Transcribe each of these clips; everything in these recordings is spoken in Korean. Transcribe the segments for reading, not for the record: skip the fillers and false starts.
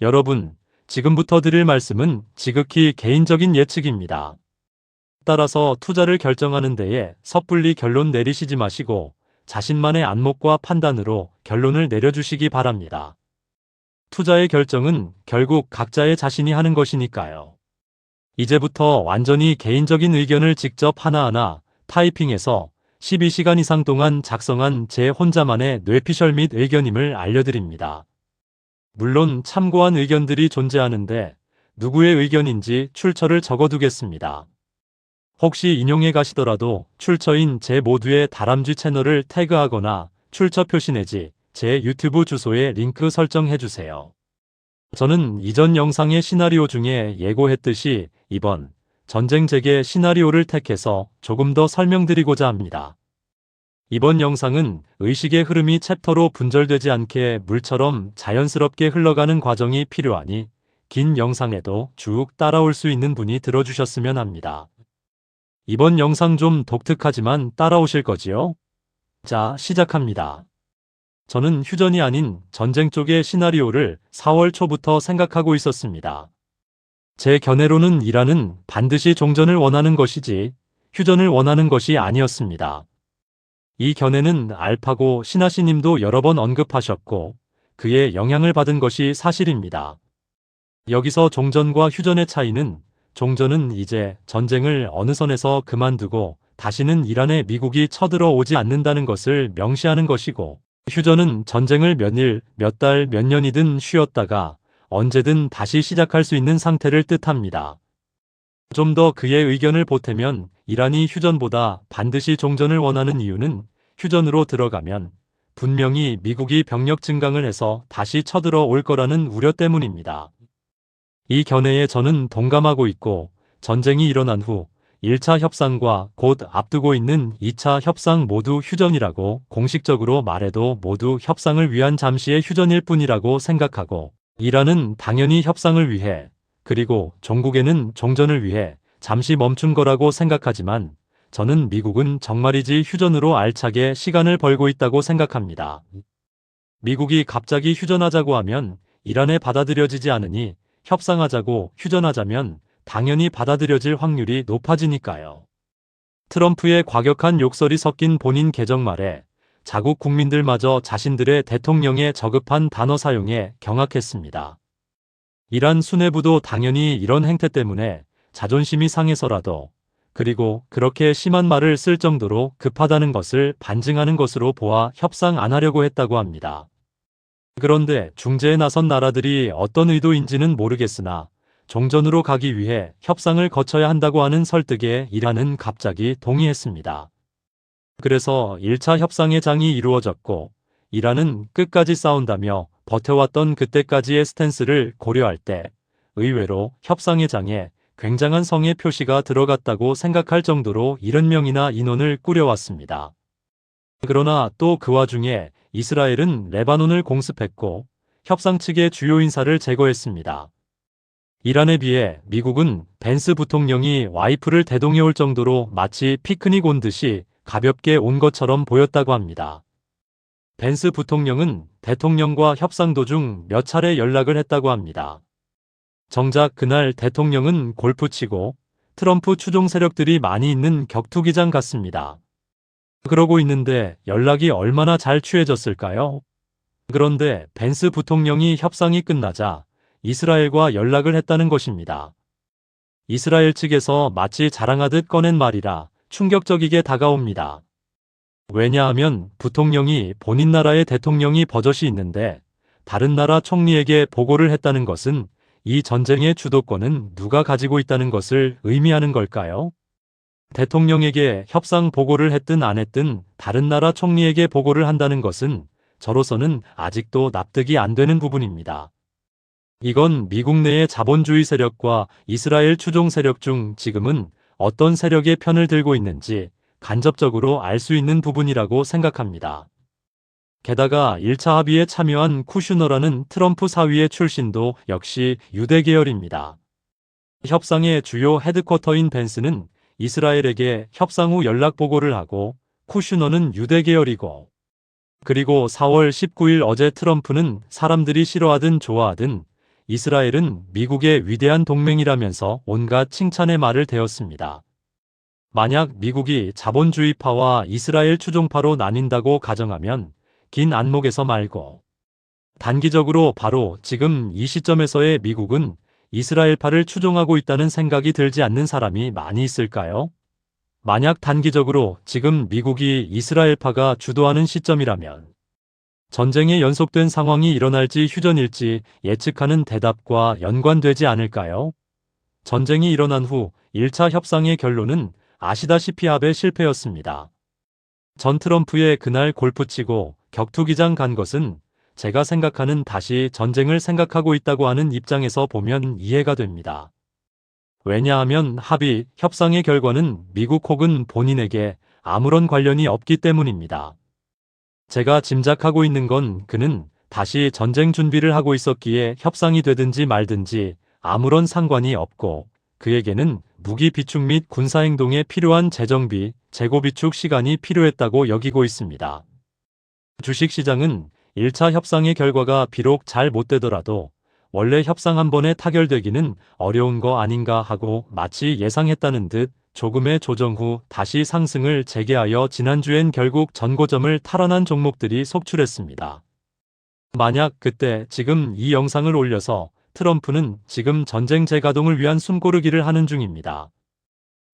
여러분, 지금부터 드릴 말씀은 지극히 개인적인 예측입니다. 따라서 투자를 결정하는 데에 섣불리 결론 내리시지 마시고 자신만의 안목과 판단으로 결론을 내려주시기 바랍니다. 투자의 결정은 결국 각자의 자신이 하는 것이니까요. 이제부터 완전히 개인적인 의견을 직접 하나하나 타이핑해서 12시간 이상 동안 작성한 제 혼자만의 뇌피셜 및 의견임을 알려드립니다. 물론 참고한 의견들이 존재하는데 누구의 의견인지 출처를 적어두겠습니다. 혹시 인용해 가시더라도 출처인 제 모두의 다람쥐 채널을 태그하거나 출처 표시 내지 제 유튜브 주소에 링크 설정해 주세요. 저는 이전 영상의 시나리오 중에 예고했듯이 이번 전쟁 재개 시나리오를 택해서 조금 더 설명드리고자 합니다. 이번 영상은 의식의 흐름이 챕터로 분절되지 않게 물처럼 자연스럽게 흘러가는 과정이 필요하니 긴 영상에도 쭉 따라올 수 있는 분이 들어주셨으면 합니다. 이번 영상 좀 독특하지만 따라오실 거지요? 자, 시작합니다. 저는 휴전이 아닌 전쟁 쪽의 시나리오를 4월 초부터 생각하고 있었습니다. 제 견해로는 이란은 반드시 종전을 원하는 것이지 휴전을 원하는 것이 아니었습니다. 이 견해는 알파고 신하시님도 여러 번 언급하셨고 그의 영향을 받은 것이 사실입니다. 여기서 종전과 휴전의 차이는 종전은 이제 전쟁을 어느 선에서 그만두고 다시는 이란에 미국이 쳐들어오지 않는다는 것을 명시하는 것이고 휴전은 전쟁을 몇 일, 몇 달, 몇 년이든 쉬었다가 언제든 다시 시작할 수 있는 상태를 뜻합니다. 좀 더 그의 의견을 보태면 이란이 휴전보다 반드시 종전을 원하는 이유는 휴전으로 들어가면 분명히 미국이 병력 증강을 해서 다시 쳐들어올 거라는 우려 때문입니다. 이 견해에 저는 동감하고 있고 전쟁이 일어난 후 1차 협상과 곧 앞두고 있는 2차 협상 모두 휴전이라고 공식적으로 말해도 모두 협상을 위한 잠시의 휴전일 뿐이라고 생각하고 이란은 당연히 협상을 위해 그리고 종국에는 종전을 위해 잠시 멈춘 거라고 생각하지만 저는 미국은 정말이지 휴전으로 알차게 시간을 벌고 있다고 생각합니다. 미국이 갑자기 휴전하자고 하면 이란에 받아들여지지 않으니 협상하자고 휴전하자면 당연히 받아들여질 확률이 높아지니까요. 트럼프의 과격한 욕설이 섞인 본인 계정 말에 자국 국민들마저 자신들의 대통령에 저급한 단어 사용에 경악했습니다. 이란 수뇌부도 당연히 이런 행태 때문에 자존심이 상해서라도 그리고 그렇게 심한 말을 쓸 정도로 급하다는 것을 반증하는 것으로 보아 협상 안 하려고 했다고 합니다. 그런데 중재에 나선 나라들이 어떤 의도인지는 모르겠으나 종전으로 가기 위해 협상을 거쳐야 한다고 하는 설득에 이란은 갑자기 동의했습니다. 그래서 1차 협상의 장이 이루어졌고 이란은 끝까지 싸운다며 버텨왔던 그때까지의 스탠스를 고려할 때 의외로 협상의 장에 굉장한 성의 표시가 들어갔다고 생각할 정도로 70명이나 인원을 꾸려왔습니다. 그러나 또 그 와중에 이스라엘은 레바논을 공습했고 협상 측의 주요 인사를 제거했습니다. 이란에 비해 미국은 벤스 부통령이 와이프를 대동해 올 정도로 마치 피크닉 온 듯이 가볍게 온 것처럼 보였다고 합니다. 벤스 부통령은 대통령과 협상 도중 몇 차례 연락을 했다고 합니다. 정작 그날 대통령은 골프 치고 트럼프 추종 세력들이 많이 있는 격투기장 갔습니다. 그러고 있는데 연락이 얼마나 잘 취해졌을까요? 그런데 벤스 부통령이 협상이 끝나자 이스라엘과 연락을 했다는 것입니다. 이스라엘 측에서 마치 자랑하듯 꺼낸 말이라 충격적이게 다가옵니다. 왜냐하면 부통령이 본인 나라의 대통령이 버젓이 있는데 다른 나라 총리에게 보고를 했다는 것은 이 전쟁의 주도권은 누가 가지고 있다는 것을 의미하는 걸까요? 대통령에게 협상 보고를 했든 안 했든 다른 나라 총리에게 보고를 한다는 것은 저로서는 아직도 납득이 안 되는 부분입니다. 이건 미국 내의 자본주의 세력과 이스라엘 추종 세력 중 지금은 어떤 세력의 편을 들고 있는지 간접적으로 알 수 있는 부분이라고 생각합니다. 게다가 1차 합의에 참여한 쿠슈너라는 트럼프 사위의 출신도 역시 유대 계열입니다. 협상의 주요 헤드쿼터인 벤스는 이스라엘에게 협상 후 연락 보고를 하고 쿠슈너는 유대 계열이고 그리고 4월 19일 어제 트럼프는 사람들이 싫어하든 좋아하든 이스라엘은 미국의 위대한 동맹이라면서 온갖 칭찬의 말을 대었습니다. 만약 미국이 자본주의파와 이스라엘 추종파로 나뉜다고 가정하면 긴 안목에서 말고 단기적으로 바로 지금 이 시점에서의 미국은 이스라엘파를 추종하고 있다는 생각이 들지 않는 사람이 많이 있을까요? 만약 단기적으로 지금 미국이 이스라엘파가 주도하는 시점이라면 전쟁의 연속된 상황이 일어날지 휴전일지 예측하는 대답과 연관되지 않을까요? 전쟁이 일어난 후 1차 협상의 결론은 아시다시피 합의 실패였습니다. 전 트럼프의 그날 골프 치고 격투기장 간 것은 제가 생각하는 다시 전쟁을 생각하고 있다고 하는 입장에서 보면 이해가 됩니다. 왜냐하면 합의, 협상의 결과는 미국 혹은 본인에게 아무런 관련이 없기 때문입니다. 제가 짐작하고 있는 건 그는 다시 전쟁 준비를 하고 있었기에 협상이 되든지 말든지 아무런 상관이 없고 그에게는 무기 비축 및 군사행동에 필요한 재정비, 재고 비축 시간이 필요했다고 여기고 있습니다. 주식시장은 1차 협상의 결과가 비록 잘 못되더라도 원래 협상 한 번에 타결되기는 어려운 거 아닌가 하고 마치 예상했다는 듯 조금의 조정 후 다시 상승을 재개하여 지난주엔 결국 전고점을 탈환한 종목들이 속출했습니다. 만약 그때 지금 이 영상을 올려서 트럼프는 지금 전쟁 재가동을 위한 숨고르기를 하는 중입니다.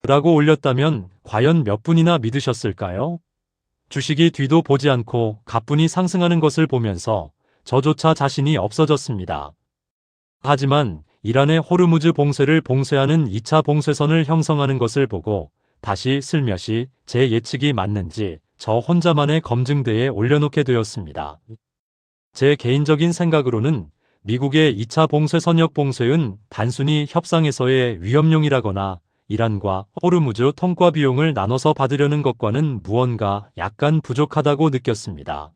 라고 올렸다면 과연 몇 분이나 믿으셨을까요? 주식이 뒤도 보지 않고 가뿐히 상승하는 것을 보면서 저조차 자신이 없어졌습니다. 하지만 이란의 호르무즈 봉쇄를 봉쇄하는 2차 봉쇄선을 형성하는 것을 보고 다시 슬며시 제 예측이 맞는지 저 혼자만의 검증대에 올려놓게 되었습니다. 제 개인적인 생각으로는 미국의 2차 봉쇄선역 봉쇄은 단순히 협상에서의 위험용이라거나 이란과 호르무즈 통과 비용을 나눠서 받으려는 것과는 무언가 약간 부족하다고 느꼈습니다.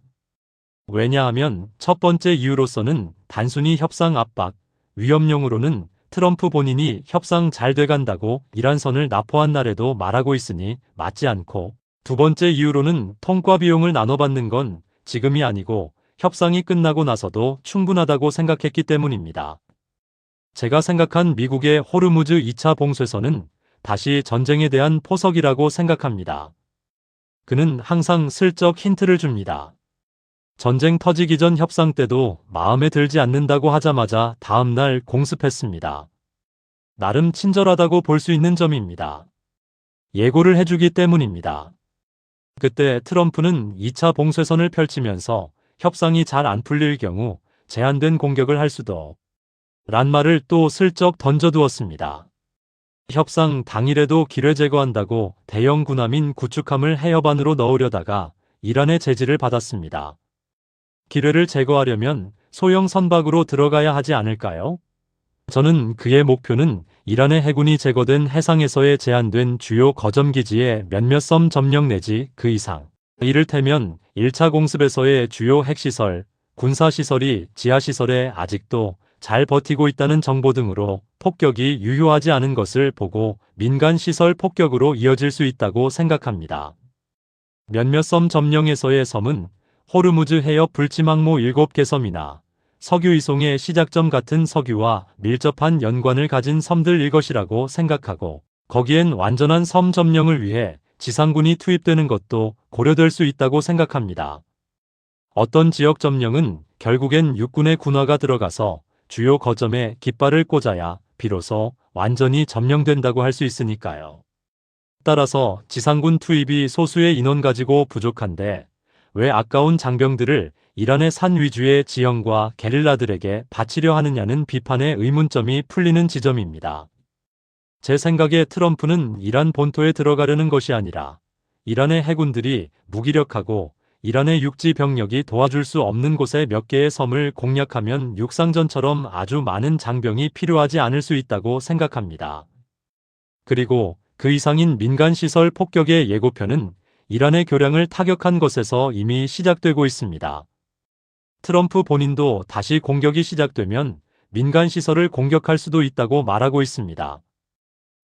왜냐하면 첫 번째 이유로서는 단순히 협상 압박, 위험용으로는 트럼프 본인이 협상 잘 돼간다고 이란 선을 납포한 날에도 말하고 있으니 맞지 않고 두 번째 이유로는 통과 비용을 나눠받는 건 지금이 아니고 협상이 끝나고 나서도 충분하다고 생각했기 때문입니다. 제가 생각한 미국의 호르무즈 2차 봉쇄선은 다시 전쟁에 대한 포석이라고 생각합니다. 그는 항상 슬쩍 힌트를 줍니다. 전쟁 터지기 전 협상 때도 마음에 들지 않는다고 하자마자 다음날 공습했습니다. 나름 친절하다고 볼 수 있는 점입니다. 예고를 해주기 때문입니다. 그때 트럼프는 2차 봉쇄선을 펼치면서 협상이 잘 안 풀릴 경우 제한된 공격을 할 수도 란 말을 또 슬쩍 던져두었습니다. 협상 당일에도 기뢰 제거한다고 대형 군함인 구축함을 해협 안으로 넣으려다가 이란의 제지를 받았습니다. 기뢰를 제거하려면 소형 선박으로 들어가야 하지 않을까요? 저는 그의 목표는 이란의 해군이 제거된 해상에서의 제한된 주요 거점기지의 몇몇 섬 점령 내지 그 이상, 이를테면 1차 공습에서의 주요 핵시설, 군사시설이 지하시설에 아직도 잘 버티고 있다는 정보 등으로 폭격이 유효하지 않은 것을 보고 민간시설 폭격으로 이어질 수 있다고 생각합니다. 몇몇 섬 점령에서의 섬은 호르무즈 해협 불치망모 7개 섬이나 석유 이송의 시작점 같은 석유와 밀접한 연관을 가진 섬들일 것이라고 생각하고 거기엔 완전한 섬 점령을 위해 지상군이 투입되는 것도 고려될 수 있다고 생각합니다. 어떤 지역 점령은 결국엔 육군의 군화가 들어가서 주요 거점에 깃발을 꽂아야 비로소 완전히 점령된다고 할 수 있으니까요. 따라서 지상군 투입이 소수의 인원 가지고 부족한데 왜 아까운 장병들을 이란의 산 위주의 지형과 게릴라들에게 바치려 하느냐는 비판의 의문점이 풀리는 지점입니다. 제 생각에 트럼프는 이란 본토에 들어가려는 것이 아니라 이란의 해군들이 무기력하고 이란의 육지 병력이 도와줄 수 없는 곳에 몇 개의 섬을 공략하면 육상전처럼 아주 많은 장병이 필요하지 않을 수 있다고 생각합니다. 그리고 그 이상인 민간시설 폭격의 예고편은 이란의 교량을 타격한 것에서 이미 시작되고 있습니다. 트럼프 본인도 다시 공격이 시작되면 민간시설을 공격할 수도 있다고 말하고 있습니다.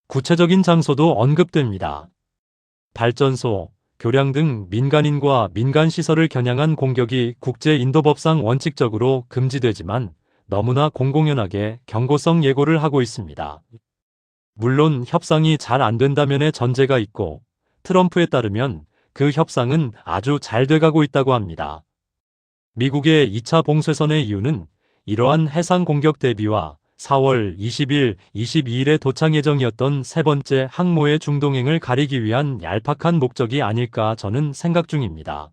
구체적인 장소도 언급됩니다. 발전소, 교량 등 민간인과 민간시설을 겨냥한 공격이 국제인도법상 원칙적으로 금지되지만 너무나 공공연하게 경고성 예고를 하고 있습니다. 물론 협상이 잘 안 된다면의 전제가 있고 트럼프에 따르면 그 협상은 아주 잘 돼가고 있다고 합니다. 미국의 2차 봉쇄선의 이유는 이러한 해상 공격 대비와 4월 20일, 22일에 도착 예정이었던 세 번째 항모의 중동행을 가리기 위한 얄팍한 목적이 아닐까 저는 생각 중입니다.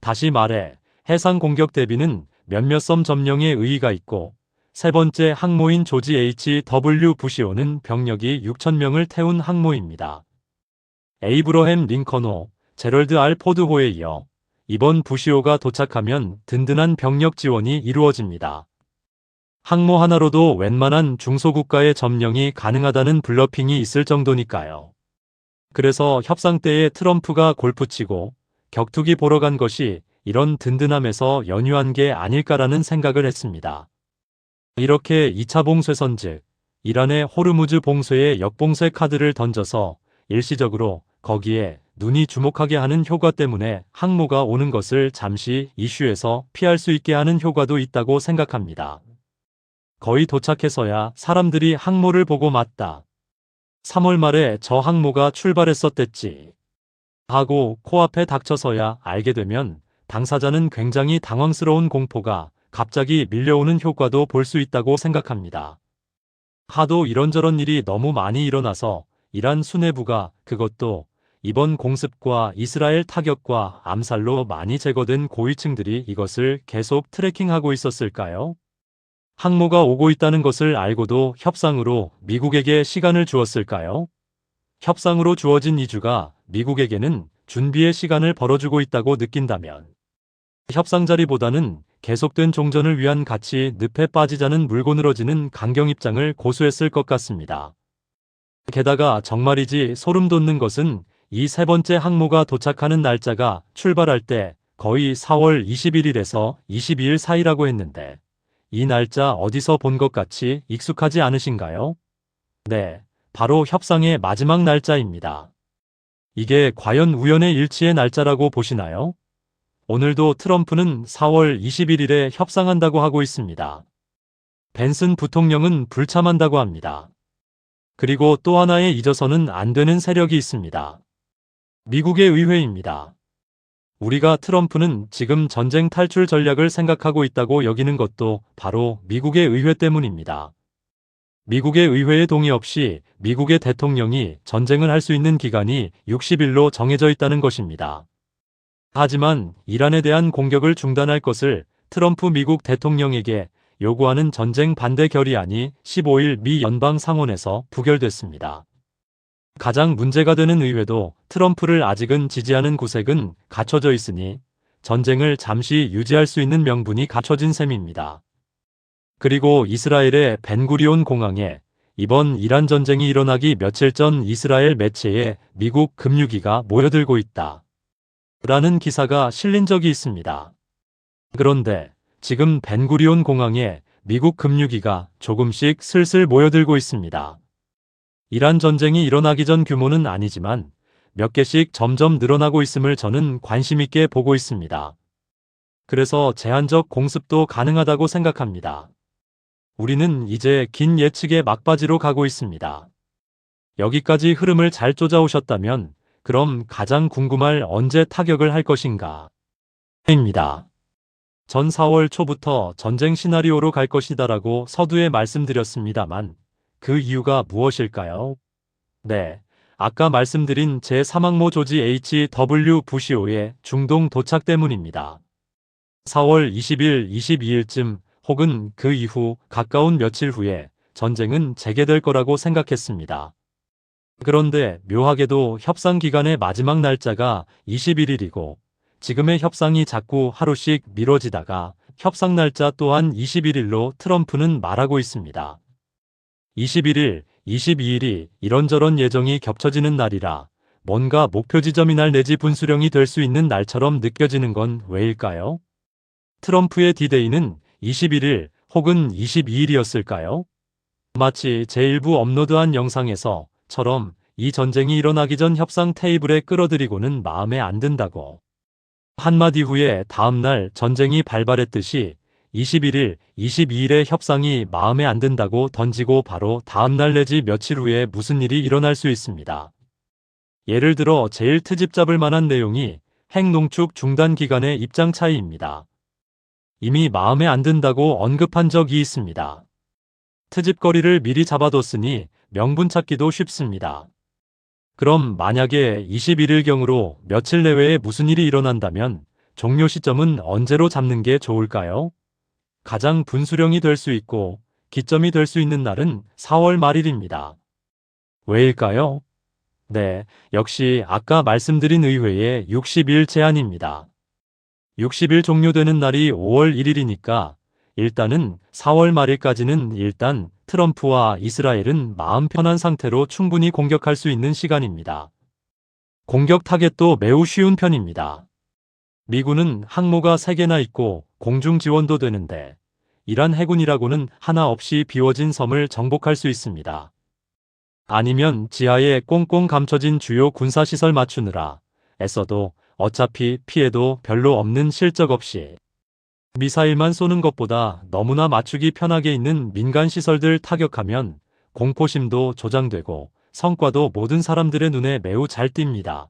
다시 말해 해상 공격 대비는 몇몇 섬 점령에 의의가 있고 세 번째 항모인 조지 H.W. 부시호는 병력이 6,000명을 태운 항모입니다. 에이브러햄 링컨호, 제럴드 R. 포드호에 이어 이번 부시호가 도착하면 든든한 병력 지원이 이루어집니다. 항모 하나로도 웬만한 중소국가의 점령이 가능하다는 블러핑이 있을 정도니까요. 그래서 협상 때에 트럼프가 골프치고 격투기 보러 간 것이 이런 든든함에서 연유한 게 아닐까라는 생각을 했습니다. 이렇게 2차 봉쇄선 즉 이란의 호르무즈 봉쇄에 역봉쇄 카드를 던져서 일시적으로 거기에 눈이 주목하게 하는 효과 때문에 항모가 오는 것을 잠시 이슈에서 피할 수 있게 하는 효과도 있다고 생각합니다. 거의 도착해서야 사람들이 항모를 보고 맞다. 3월 말에 저 항모가 출발했었댔지. 하고 코앞에 닥쳐서야 알게 되면 당사자는 굉장히 당황스러운 공포가 갑자기 밀려오는 효과도 볼 수 있다고 생각합니다. 하도 이런저런 일이 너무 많이 일어나서 이란 수뇌부가 그것도 이번 공습과 이스라엘 타격과 암살로 많이 제거된 고위층들이 이것을 계속 트래킹하고 있었을까요? 항모가 오고 있다는 것을 알고도 협상으로 미국에게 시간을 주었을까요? 협상으로 주어진 2주가 미국에게는 준비의 시간을 벌어주고 있다고 느낀다면 협상 자리보다는 계속된 종전을 위한 가치 늪에 빠지자는 물고 늘어지는 강경 입장을 고수했을 것 같습니다. 게다가 정말이지 소름 돋는 것은 이 세 번째 항모가 도착하는 날짜가 출발할 때 거의 4월 21일에서 22일 사이라고 했는데 이 날짜 어디서 본 것 같이 익숙하지 않으신가요? 네, 바로 협상의 마지막 날짜입니다. 이게 과연 우연의 일치의 날짜라고 보시나요? 오늘도 트럼프는 4월 21일에 협상한다고 하고 있습니다. 벤슨 부통령은 불참한다고 합니다. 그리고 또 하나의 잊어서는 안 되는 세력이 있습니다. 미국의 의회입니다. 우리가 트럼프는 지금 전쟁 탈출 전략을 생각하고 있다고 여기는 것도 바로 미국의 의회 때문입니다. 미국의 의회의 동의 없이 미국의 대통령이 전쟁을 할 수 있는 기간이 60일로 정해져 있다는 것입니다. 하지만 이란에 대한 공격을 중단할 것을 트럼프 미국 대통령에게 요구하는 전쟁 반대 결의안이 15일 미 연방 상원에서 부결됐습니다. 가장 문제가 되는 의회도 트럼프를 아직은 지지하는 구색은 갖춰져 있으니 전쟁을 잠시 유지할 수 있는 명분이 갖춰진 셈입니다. 그리고 이스라엘의 벤구리온 공항에 이번 이란 전쟁이 일어나기 며칠 전 이스라엘 매체에 미국 금융위기가 모여들고 있다. 라는 기사가 실린 적이 있습니다. 그런데 지금 벤구리온 공항에 미국 금융위기가 조금씩 슬슬 모여들고 있습니다. 이란 전쟁이 일어나기 전 규모는 아니지만 몇 개씩 점점 늘어나고 있음을 저는 관심 있게 보고 있습니다. 그래서 제한적 공습도 가능하다고 생각합니다. 우리는 이제 긴 예측의 막바지로 가고 있습니다. 여기까지 흐름을 잘 쫓아오셨다면 그럼 가장 궁금할 언제 타격을 할 것인가? 입니다. 전 4월 초부터 전쟁 시나리오로 갈 것이다라고 서두에 말씀드렸습니다만 그 이유가 무엇일까요? 네, 아까 말씀드린 제3항모 조지 H.W. 부시호의 중동 도착 때문입니다. 4월 20일, 22일쯤 혹은 그 이후 가까운 며칠 후에 전쟁은 재개될 거라고 생각했습니다. 그런데 묘하게도 협상 기간의 마지막 날짜가 21일이고 지금의 협상이 자꾸 하루씩 미뤄지다가 협상 날짜 또한 21일로 트럼프는 말하고 있습니다. 21일, 22일이 이런저런 예정이 겹쳐지는 날이라 뭔가 목표 지점이 날 내지 분수령이 될 수 있는 날처럼 느껴지는 건 왜일까요? 트럼프의 디데이는 21일 혹은 22일이었을까요? 마치 제1부 업로드한 영상에서처럼 이 전쟁이 일어나기 전 협상 테이블에 끌어들이고는 마음에 안 든다고. 한마디 후에 다음날 전쟁이 발발했듯이 21일, 22일의 협상이 마음에 안 든다고 던지고 바로 다음날 내지 며칠 후에 무슨 일이 일어날 수 있습니다. 예를 들어 제일 트집 잡을 만한 내용이 핵농축 중단 기간의 입장 차이입니다. 이미 마음에 안 든다고 언급한 적이 있습니다. 트집거리를 미리 잡아뒀으니 명분 찾기도 쉽습니다. 그럼 만약에 21일경으로 며칠 내외에 무슨 일이 일어난다면 종료 시점은 언제로 잡는 게 좋을까요? 가장 분수령이 될 수 있고 기점이 될 수 있는 날은 4월 말일입니다. 왜일까요? 네, 역시 아까 말씀드린 의회의 60일 제한입니다. 60일 종료되는 날이 5월 1일이니까 일단은 4월 말일까지는 일단 트럼프와 이스라엘은 마음 편한 상태로 충분히 공격할 수 있는 시간입니다. 공격 타겟도 매우 쉬운 편입니다. 미군은 항모가 3개나 있고 공중 지원도 되는데 이란 해군이라고는 하나 없이 비워진 섬을 정복할 수 있습니다. 아니면 지하에 꽁꽁 감춰진 주요 군사시설 맞추느라 애써도 어차피 피해도 별로 없는 실적 없이 미사일만 쏘는 것보다 너무나 맞추기 편하게 있는 민간 시설들 타격하면 공포심도 조장되고 성과도 모든 사람들의 눈에 매우 잘 띕니다.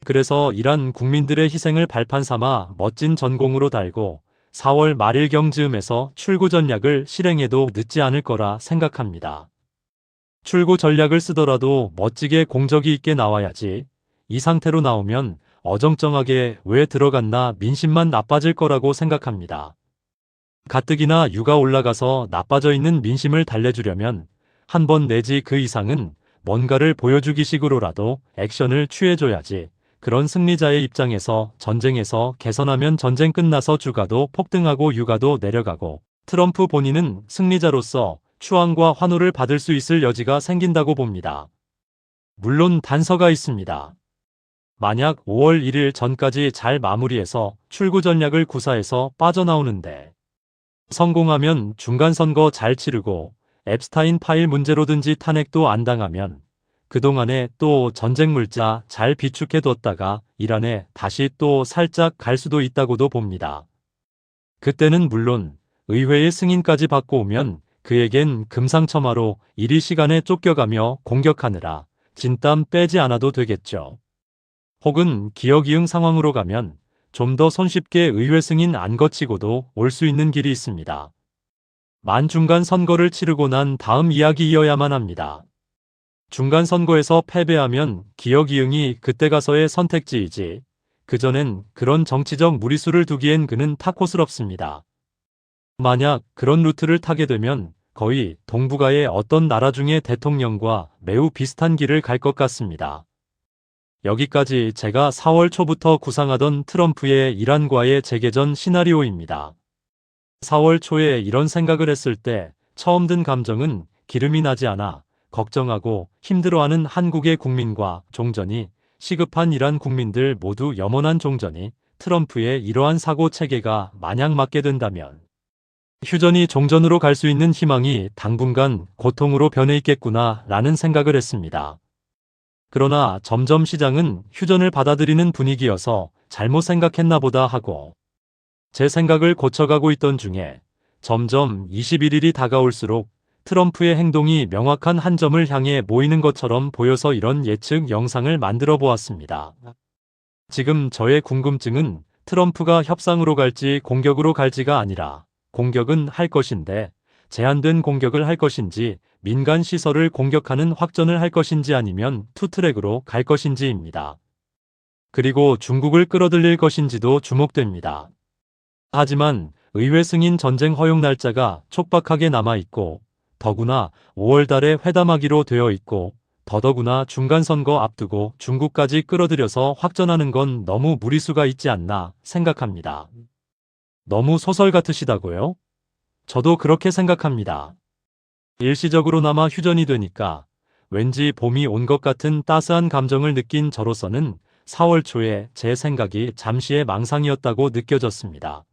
그래서 이란 국민들의 희생을 발판 삼아 멋진 전공으로 달고 4월 말일경 즈음에서 출구 전략을 실행해도 늦지 않을 거라 생각합니다. 출구 전략을 쓰더라도 멋지게 공적이 있게 나와야지 이 상태로 나오면 어정쩡하게 왜 들어갔나 민심만 나빠질 거라고 생각합니다. 가뜩이나 유가 올라가서 나빠져 있는 민심을 달래주려면 한 번 내지 그 이상은 뭔가를 보여주기 식으로라도 액션을 취해줘야지. 그런 승리자의 입장에서 전쟁에서 개선하면 전쟁 끝나서 주가도 폭등하고 유가도 내려가고 트럼프 본인은 승리자로서 추앙과 환호를 받을 수 있을 여지가 생긴다고 봅니다. 물론 단서가 있습니다. 만약 5월 1일 전까지 잘 마무리해서 출구 전략을 구사해서 빠져나오는데 성공하면 중간선거 잘 치르고 앱스타인 파일 문제로든지 탄핵도 안 당하면 그동안에 또 전쟁 물자 잘 비축해뒀다가 이란에 다시 또 살짝 갈 수도 있다고도 봅니다. 그때는 물론 의회의 승인까지 받고 오면 그에겐 금상첨화로 일이 시간에 쫓겨가며 공격하느라 진땀 빼지 않아도 되겠죠. 혹은 기어기응 상황으로 가면 좀 더 손쉽게 의회 승인 안 거치고도 올 수 있는 길이 있습니다. 만중간 선거를 치르고 난 다음 이야기이어야만 합니다. 중간 선거에서 패배하면 기어기응이 그때 가서의 선택지이지 그전엔 그런 정치적 무리수를 두기엔 그는 탁호스럽습니다. 만약 그런 루트를 타게 되면 거의 동북아의 어떤 나라 중의 대통령과 매우 비슷한 길을 갈 것 같습니다. 여기까지 제가 4월 초부터 구상하던 트럼프의 이란과의 재개전 시나리오입니다. 4월 초에 이런 생각을 했을 때 처음 든 감정은 기름이 나지 않아 걱정하고 힘들어하는 한국의 국민과 종전이 시급한 이란 국민들 모두 염원한 종전이 트럼프의 이러한 사고 체계가 만약 맞게 된다면 휴전이 종전으로 갈 수 있는 희망이 당분간 고통으로 변해 있겠구나 라는 생각을 했습니다. 그러나 점점 시장은 휴전을 받아들이는 분위기여서 잘못 생각했나 보다 하고 제 생각을 고쳐가고 있던 중에 점점 21일이 다가올수록 트럼프의 행동이 명확한 한 점을 향해 모이는 것처럼 보여서 이런 예측 영상을 만들어 보았습니다. 지금 저의 궁금증은 트럼프가 협상으로 갈지 공격으로 갈지가 아니라 공격은 할 것인데 제한된 공격을 할 것인지 민간 시설을 공격하는 확전을 할 것인지 아니면 투트랙으로 갈 것인지입니다. 그리고 중국을 끌어들일 것인지도 주목됩니다. 하지만 의회 승인 전쟁 허용 날짜가 촉박하게 남아있고 더구나 5월 달에 회담하기로 되어 있고 더더구나 중간선거 앞두고 중국까지 끌어들여서 확전하는 건 너무 무리수가 있지 않나 생각합니다. 너무 소설 같으시다고요? 저도 그렇게 생각합니다. 일시적으로나마 휴전이 되니까 왠지 봄이 온 것 같은 따스한 감정을 느낀 저로서는 4월 초에 제 생각이 잠시의 망상이었다고 느껴졌습니다.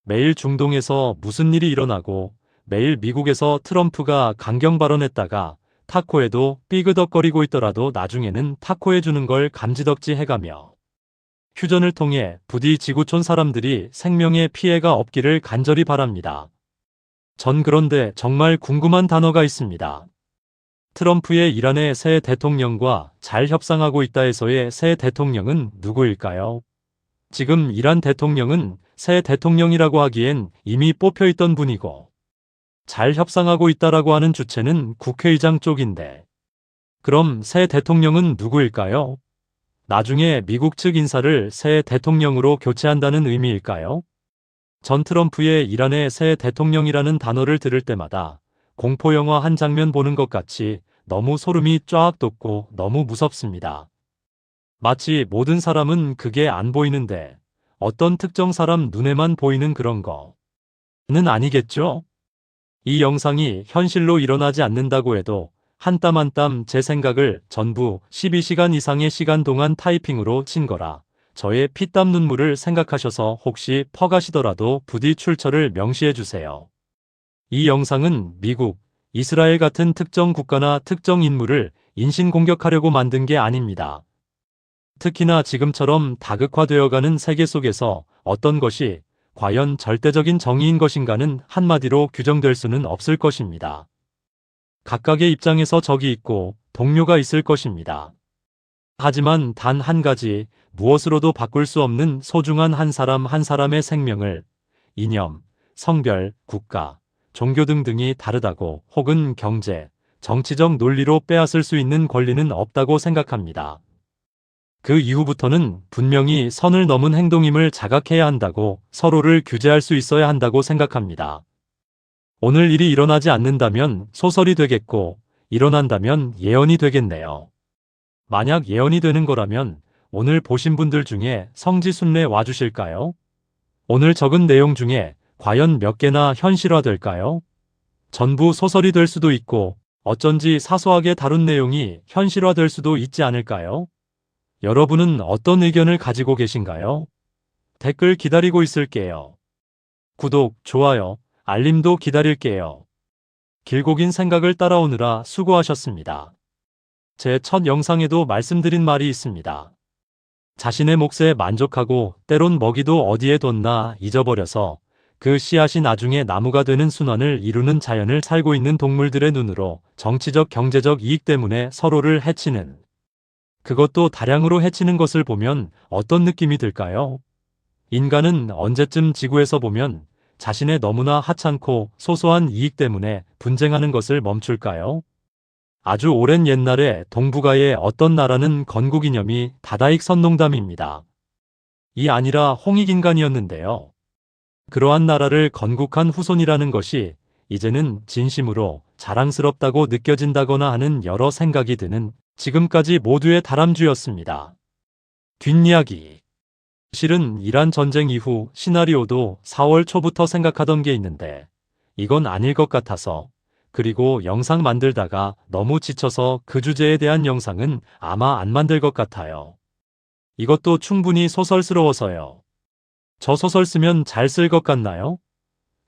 매일 중동에서 무슨 일이 일어나고 매일 미국에서 트럼프가 강경 발언했다가 타코에도 삐그덕거리고 있더라도 나중에는 타코해주는 걸 감지덕지 해가며 휴전을 통해 부디 지구촌 사람들이 생명에 피해가 없기를 간절히 바랍니다. 전 그런데 정말 궁금한 단어가 있습니다. 트럼프의 이란의 새 대통령과 잘 협상하고 있다 해서의 새 대통령은 누구일까요? 지금 이란 대통령은 새 대통령이라고 하기엔 이미 뽑혀있던 분이고, 잘 협상하고 있다라고 하는 주체는 국회의장 쪽인데, 그럼 새 대통령은 누구일까요? 나중에 미국 측 인사를 새 대통령으로 교체한다는 의미일까요? 전 트럼프의 이란의 새 대통령이라는 단어를 들을 때마다 공포영화 한 장면 보는 것 같이 너무 소름이 쫙 돋고 너무 무섭습니다. 마치 모든 사람은 그게 안 보이는데 어떤 특정 사람 눈에만 보이는 그런 거는 아니겠죠? 이 영상이 현실로 일어나지 않는다고 해도 한 땀 한 땀 제 생각을 전부 12시간 이상의 시간 동안 타이핑으로 친 거라 저의 피땀 눈물을 생각하셔서 혹시 퍼가시더라도 부디 출처를 명시해 주세요. 이 영상은 미국, 이스라엘 같은 특정 국가나 특정 인물을 인신공격하려고 만든 게 아닙니다. 특히나 지금처럼 다극화되어가는 세계 속에서 어떤 것이 과연 절대적인 정의인 것인가는 한마디로 규정될 수는 없을 것입니다. 각각의 입장에서 적이 있고 동료가 있을 것입니다. 하지만 단 한 가지, 무엇으로도 바꿀 수 없는 소중한 한 사람 한 사람의 생명을 이념, 성별, 국가, 종교 등등이 다르다고 혹은 경제, 정치적 논리로 빼앗을 수 있는 권리는 없다고 생각합니다. 그 이후부터는 분명히 선을 넘은 행동임을 자각해야 한다고 서로를 규제할 수 있어야 한다고 생각합니다. 오늘 일이 일어나지 않는다면 소설이 되겠고 일어난다면 예언이 되겠네요. 만약 예언이 되는 거라면 오늘 보신 분들 중에 성지순례 와주실까요? 오늘 적은 내용 중에 과연 몇 개나 현실화될까요? 전부 소설이 될 수도 있고 어쩐지 사소하게 다룬 내용이 현실화될 수도 있지 않을까요? 여러분은 어떤 의견을 가지고 계신가요? 댓글 기다리고 있을게요. 구독, 좋아요, 알림도 기다릴게요. 길고 긴 생각을 따라오느라 수고하셨습니다. 제 첫 영상에도 말씀드린 말이 있습니다. 자신의 몫에 만족하고 때론 먹이도 어디에 뒀나 잊어버려서 그 씨앗이 나중에 나무가 되는 순환을 이루는 자연을 살고 있는 동물들의 눈으로 정치적 경제적 이익 때문에 서로를 해치는, 그것도 다량으로 해치는 것을 보면 어떤 느낌이 들까요? 인간은 언제쯤 지구에서 보면 자신의 너무나 하찮고 소소한 이익 때문에 분쟁하는 것을 멈출까요? 아주 오랜 옛날에 동북아의 어떤 나라는 건국이념이 다다익 선농담입니다. 이 아니라 홍익인간이었는데요. 그러한 나라를 건국한 후손이라는 것이 이제는 진심으로 자랑스럽다고 느껴진다거나 하는 여러 생각이 드는 지금까지 모두의 다람쥐였습니다. 뒷이야기. 실은 이란 전쟁 이후 시나리오도 4월 초부터 생각하던 게 있는데 이건 아닐 것 같아서, 그리고 영상 만들다가 너무 지쳐서 그 주제에 대한 영상은 아마 안 만들 것 같아요. 이것도 충분히 소설스러워서요. 저 소설 쓰면 잘 쓸 것 같나요?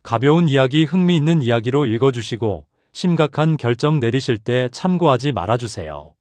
가벼운 이야기, 흥미있는 이야기로 읽어주시고 심각한 결정 내리실 때 참고하지 말아주세요.